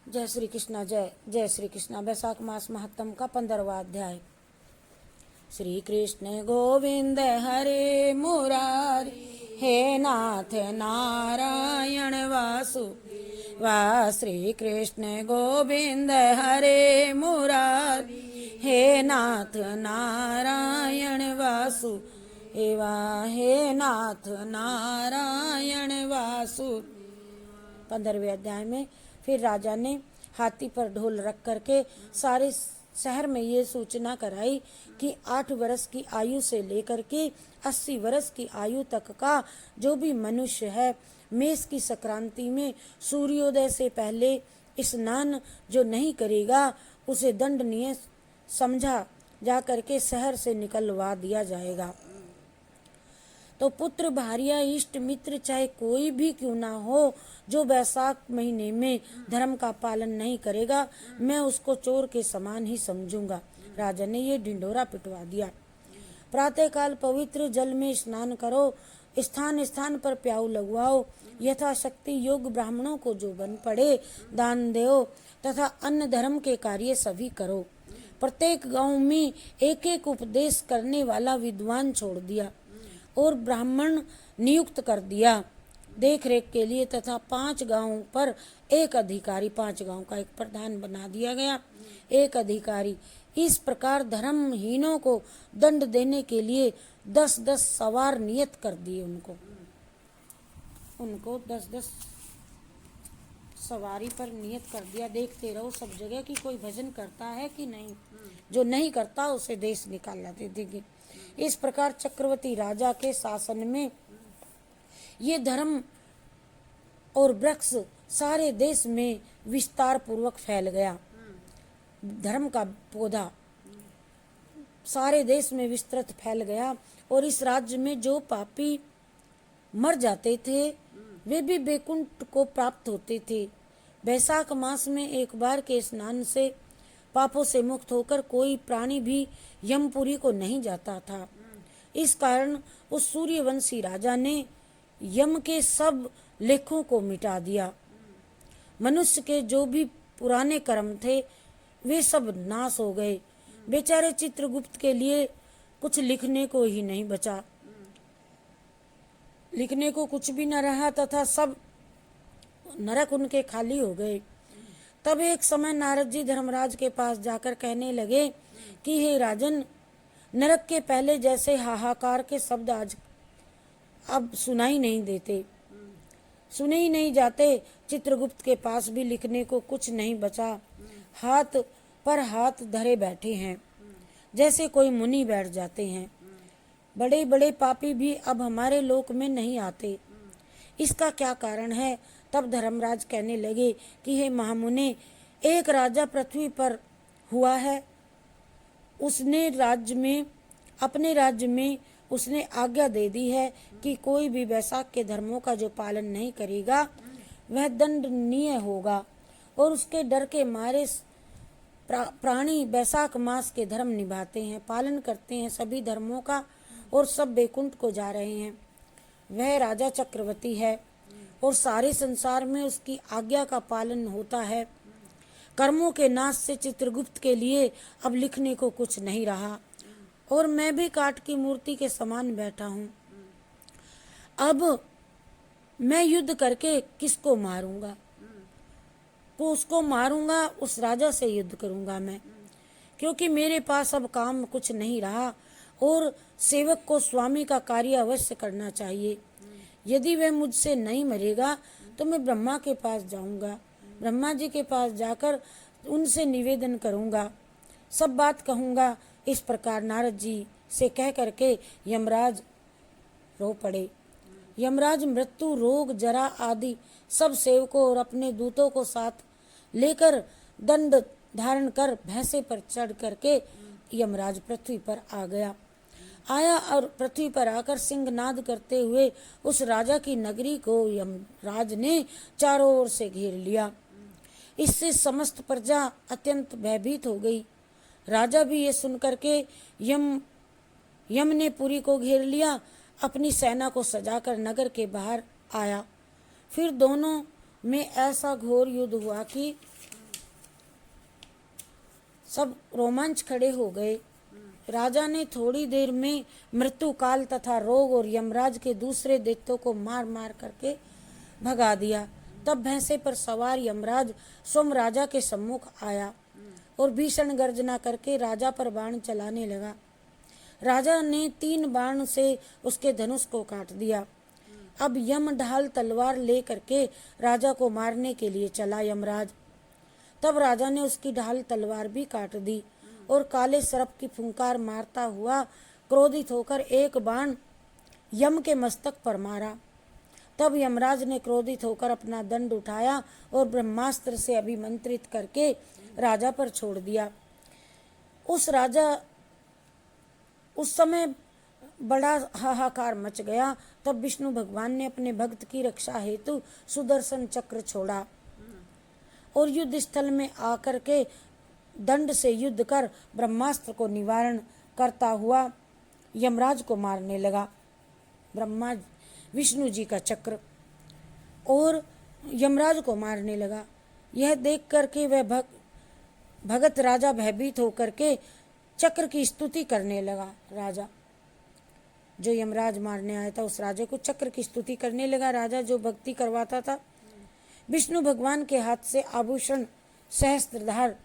जय श्री कृष्णा। जय जय श्री कृष्णा। वैशाख मास महात्म का 15वां अध्याय। श्री कृष्ण गोविंद हरे मुरारी, हे नाथ नारायण वासु वा। श्री कृष्ण गोविंद हरे मुरारी, हे नाथ नारायण वासु एवा। हे नाथ नारायण वासु। 15वें अध्याय में फिर राजा ने हाथी पर ढोल रख करके सारे शहर में ये सूचना कराई कि 8 वर्ष की आयु से लेकर के 80 वर्ष की आयु तक का जो भी मनुष्य है, मेष की संक्रांति में सूर्योदय से पहले स्नान जो नहीं करेगा उसे दंडनीय समझा जा करके शहर से निकलवा दिया जाएगा। तो पुत्र, भार्या, इष्ट मित्र चाहे कोई भी क्यों ना हो, जो वैशाख महीने में धर्म का पालन नहीं करेगा, मैं उसको चोर के समान ही समझूंगा। राजा ने ये ढिंढोरा पिटवा दिया। प्रातःकाल पवित्र जल में स्नान करो, स्थान स्थान पर प्याऊ लगवाओ, यथाशक्ति योग ब्राह्मणों को जो बन पड़े दान दो, तथा अन्य धर्म के कार्य सभी करो। प्रत्येक गांव में एक एक उपदेश करने वाला विद्वान छोड़ दिया और ब्राह्मण नियुक्त कर दिया देख रेख के लिए, तथा 5 गांवों पर एक अधिकारी, 5 गांव का एक प्रधान बना दिया गया, एक अधिकारी। इस प्रकार धर्महीनों को दंड देने के लिए 10-10 सवार नियत कर दिए। उनको 10-10 सवारी पर नियत कर दिया। देखते रहो सब जगह कि कोई भजन करता है कि नहीं, जो नहीं करता उसे देश निकाल देंगे। इस प्रकार चक्रवर्ती राजा के शासन में ये धर्म और वृक्ष सारे देश में विस्तार पूर्वक फैल गया। धर्म का पौधा सारे देश में विस्तृत फैल गया और इस राज्य में जो पापी मर जाते थे वे भी वैकुंठ को प्राप्त होते थे। वैशाख मास में एक बार के स्नान से पापों से मुक्त होकर कोई प्राणी भी यमपुरी को नहीं जाता था। इस कारण उस सूर्यवंशी राजा ने यम के सब लेखों को मिटा दिया। मनुष्य के जो भी पुराने कर्म थे वे सब नाश हो गए। बेचारे चित्रगुप्त के लिए कुछ लिखने को ही नहीं बचा, लिखने को कुछ भी न रहा तथा सब नरक उनके खाली हो गए। तब एक समय नारद जी धर्मराज के पास जाकर कहने लगे कि हे राजन, नरक के पहले जैसे हाहाकार के शब्द आज अब सुनाई नहीं देते, सुने ही नहीं जाते। चित्रगुप्त के पास भी लिखने को कुछ नहीं बचा। हाथ पर हाथ धरे बैठे हैं जैसे कोई मुनि बैठ जाते हैं। बड़े बड़े पापी भी अब हमारे लोक में नहीं आते, इसका क्या कारण है? तब धर्मराज कहने लगे कि हे महामुने, एक राजा पृथ्वी पर हुआ है। उसने अपने राज्य में उसने आज्ञा दे दी है कि कोई भी वैशाख के धर्मों का जो पालन नहीं करेगा वह दंडनीय होगा, और उसके डर के मारे प्राणी वैशाख मास के धर्म निभाते हैं, पालन करते हैं सभी धर्मों का, और सब वैकुंठ को जा रहे हैं। वह राजा चक्रवर्ती है और सारे संसार में उसकी आज्ञा का पालन होता है। कर्मों के नाश से चित्रगुप्त के लिए अब लिखने को कुछ नहीं रहा और मैं भी काठ की मूर्ति के समान बैठा हूँ। अब मैं युद्ध करके किसको मारूंगा? तो उसको मारूंगा, उस राजा से युद्ध करूंगा मैं, क्योंकि मेरे पास अब काम कुछ नहीं रहा और सेवक को स्वामी का कार्य अवश्य करना चाहिए। यदि वह मुझसे नहीं मरेगा तो मैं ब्रह्मा के पास जाऊंगा, ब्रह्मा जी के पास जाकर उनसे निवेदन करूंगा, सब बात कहूंगा। इस प्रकार नारद जी से कह करके यमराज रो पड़े। यमराज मृत्यु, रोग, जरा आदि सब सेवकों और अपने दूतों को साथ लेकर दंड धारण कर भैंसे पर चढ़ करके यमराज पृथ्वी पर आया और पृथ्वी पर आकर सिंहनाद करते हुए उस राजा की नगरी को यमराज ने चारों ओर से घेर लिया। इससे समस्त प्रजा अत्यंत भयभीत हो गई। राजा भी ये सुनकर के यम ने पुरी को घेर लिया, अपनी सेना को सजाकर नगर के बाहर आया। फिर दोनों में ऐसा घोर युद्ध हुआ कि सब रोमांच खड़े हो गए। राजा ने थोड़ी देर में मृत्यु काल तथा रोग और यमराज के दूसरे दैत्यों को मार मार करके भगा दिया। तब भैंसे पर सवार यमराज स्वयं राजा के सम्मुख आया और भीषण गर्जना करके राजा पर बाण चलाने लगा। राजा ने 3 बाण से उसके धनुष को काट दिया। अब यम ढाल तलवार ले करके राजा को मारने के लिए चला यमराज। तब राजा ने उसकी ढाल तलवार भी काट दी और काले सर्प की फुंकार मारता हुआ क्रोधित होकर एक बाण यम के मस्तक पर मारा। तब यमराज ने क्रोधित होकर अपना दंड उठाया और ब्रह्मास्त्र से अभिमंत्रित करके राजा पर छोड़ दिया। उस समय बड़ा हाहाकार मच गया। तब विष्णु भगवान ने अपने भक्त की रक्षा हेतु सुदर्शन चक्र छोड़ा और युद्ध स्थल में आकर के दंड से युद्ध कर ब्रह्मास्त्र को निवारण करता हुआ यमराज को मारने लगा। विष्णु जी का चक्र और यमराज को मारने लगा। यह देख करके वह भगत राजा भयभीत होकर के चक्र की स्तुति करने लगा। राजा जो यमराज मारने आया था उस राजा को चक्र की स्तुति करने लगा। राजा जो भक्ति करवाता था विष्णु भगवान के हाथ से आभूषण सहस्त्रधार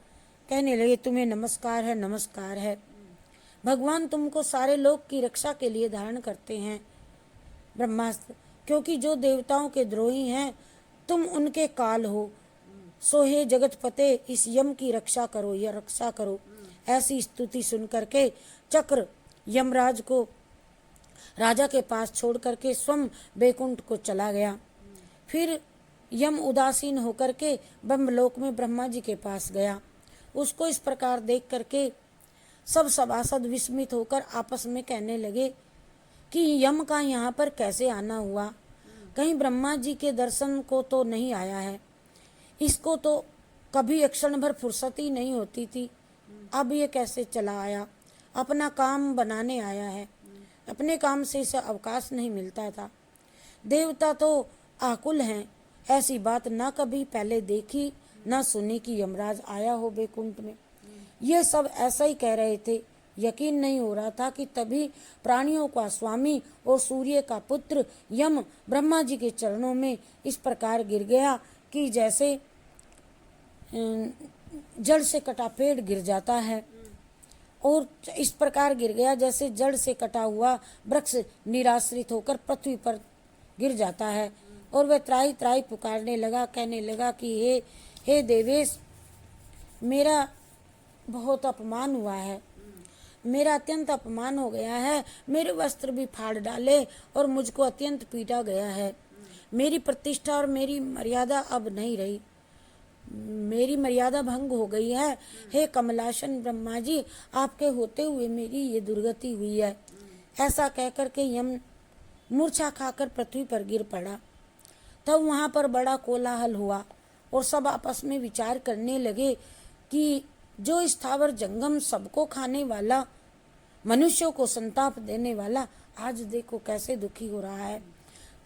कहने लगे, तुम्हें नमस्कार है, नमस्कार है। भगवान तुमको सारे लोक की रक्षा के लिए धारण करते हैं ब्रह्मास्त्र, क्योंकि जो देवताओं के द्रोही हैं तुम उनके काल हो। सो हे जगत पते इस यम की रक्षा करो, या रक्षा करो। ऐसी स्तुति सुन करके चक्र यमराज को राजा के पास छोड़ करके स्वयं बैकुंठ को चला गया। फिर यम उदासीन होकर के ब्रह्मलोक में ब्रह्मा जी के पास गया। उसको इस प्रकार देख करके सब सभासद विस्मित होकर आपस में कहने लगे कि यम का यहाँ पर कैसे आना हुआ, कहीं ब्रह्मा जी के दर्शन को तो नहीं आया है। इसको तो कभी एक क्षण भर फुर्सत ही नहीं होती थी, अब ये कैसे चला आया। अपना काम बनाने आया है, अपने काम से इसे अवकाश नहीं मिलता था। देवता तो आकुल हैं, ऐसी बात ना कभी पहले देखी ना सुनी कि यमराज आया हो बैकुंठ में। ये सब ऐसा ही कह रहे थे। यकीन नहीं हो रहा था कि तभी प्राणियों का स्वामी और सूर्य का पुत्र यम ब्रह्मा जी के चरणों में इस प्रकार गिर गया कि जैसे जड़ से कटा पेड़ गिर जाता है, और इस प्रकार गिर गया जैसे जड़ से कटा हुआ वृक्ष निराश्रित होकर पृथ्वी पर गिर जाता है। और वह त्राही त्राही पुकारने लगा, कहने लगा कि हे देवेश, मेरा बहुत अपमान हुआ है, मेरा अत्यंत अपमान हो गया है। मेरे वस्त्र भी फाड़ डाले और मुझको अत्यंत पीटा गया है। मेरी प्रतिष्ठा और मेरी मर्यादा अब नहीं रही, मेरी मर्यादा भंग हो गई है। हे कमलासन ब्रह्मा जी, आपके होते हुए मेरी ये दुर्गति हुई है। ऐसा कहकर के यम मूर्छा खाकर पृथ्वी पर गिर पड़ा। तब वहाँ पर बड़ा कोलाहल हुआ और सब आपस में विचार करने लगे कि जो स्थावर जंगम सबको खाने वाला, मनुष्यों को संताप देने वाला, आज देखो कैसे दुखी हो रहा है।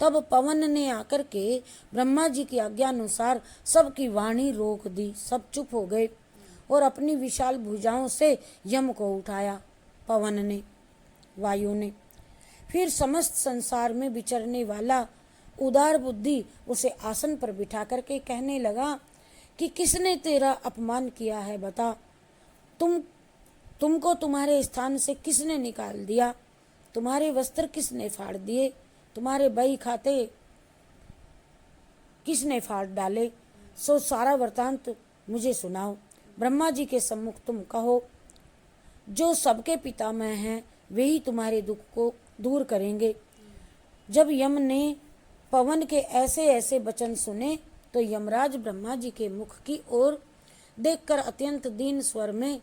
तब पवन ने आकर के ब्रह्मा जी की आज्ञा अनुसार सबकी वाणी रोक दी। सब चुप हो गए और अपनी विशाल भुजाओं से यम को उठाया पवन ने, वायु ने। फिर समस्त संसार में विचरने वाला उदार बुद्धि उसे आसन पर बिठा करके कहने लगा कि किसने तेरा अपमान किया है, बता। तुमको तुम्हारे स्थान से किसने निकाल दिया, तुम्हारे वस्त्र किसने फाड़ दिए, तुम्हारे बही खाते किसने फाड़ डाले। सो सारा वृतांत मुझे सुनाओ। ब्रह्मा जी के सम्मुख तुम कहो। जो सबके पितामह हैं वे ही तुम्हारे दुख को दूर करेंगे। जब यम ने पवन के ऐसे ऐसे वचन सुने तो यमराज ब्रह्मा जी के मुख की ओर देखकर अत्यंत दीन स्वर में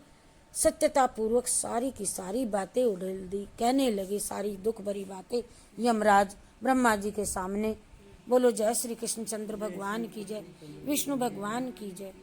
सत्यता पूर्वक सारी की सारी बातें उड़ेल दी। कहने लगे सारी दुख भरी बातें यमराज ब्रह्मा जी के सामने। बोलो जय श्री कृष्ण चंद्र भगवान की जय, विष्णु भगवान की जय।